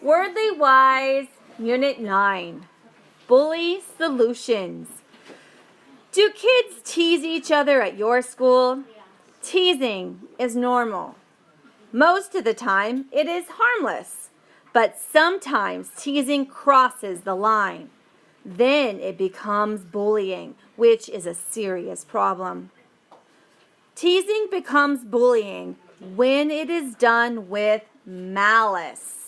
Wordly Wise, Unit 9, Bully Solutions. Do kids tease each other at your school? Teasing is normal. Most of the time, it is harmless, but sometimes teasing crosses the line. Then it becomes bullying, which is a serious problem. Teasing becomes bullying when it is done with malice.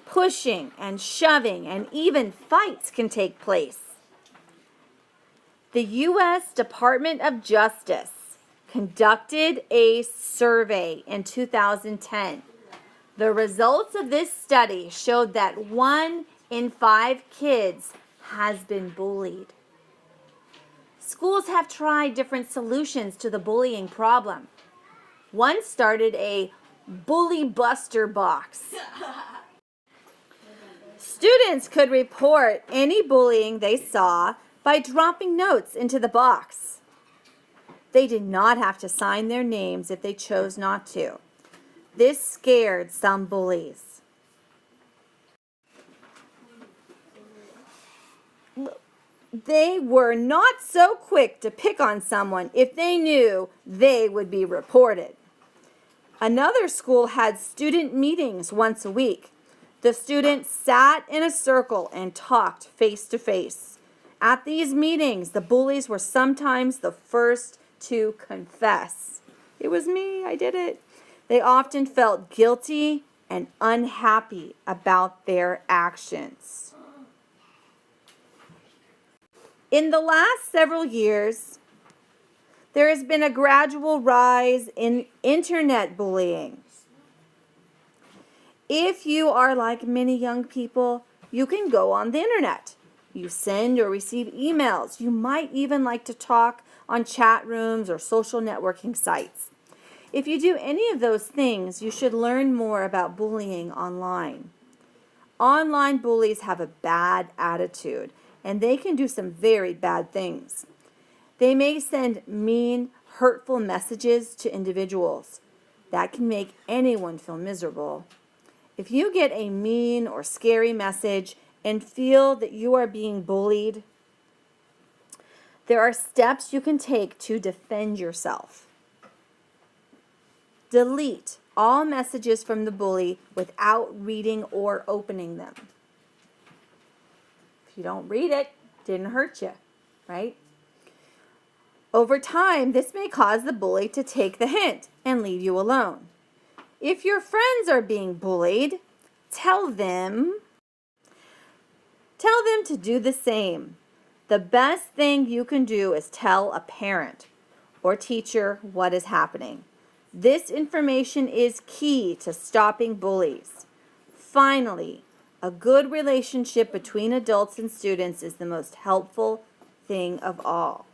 Pushing and shoving and even fights can take place. The U.S. Department of Justice conducted a survey in 2010. The results of this study showed that 1 in 5 kids has been bullied. Schools have tried different solutions to the bullying problem. One started a bully buster box. Students could report any bullying they saw by dropping notes into the box. They did not have to sign their names if they chose not to. This scared some bullies. They were not so quick to pick on someone if they knew they would be reported. Another school had student meetings once a week. The students sat in a circle and talked face to face. At these meetings, the bullies were sometimes the first to confess. It was me, I did it. They often felt guilty and unhappy about their actions. In the last several years, there has been a gradual rise in internet bullying. If you are like many young people, you can go on the internet. You send or receive emails. You might even like to talk on chat rooms or social networking sites. If you do any of those things, you should learn more about bullying online. Online bullies have a bad attitude, and they can do some very bad things. They may send mean, hurtful messages to individuals. That can make anyone feel miserable. If you get a mean or scary message and feel that you are being bullied, there are steps you can take to defend yourself. Delete all messages from the bully without reading or opening them. If you don't read it, didn't hurt you, right? Over time, this may cause the bully to take the hint and leave you alone. If your friends are being bullied, tell them to do the same. The best thing you can do is tell a parent or teacher what is happening. This information is key to stopping bullies. Finally, a good relationship between adults and students is the most helpful thing of all.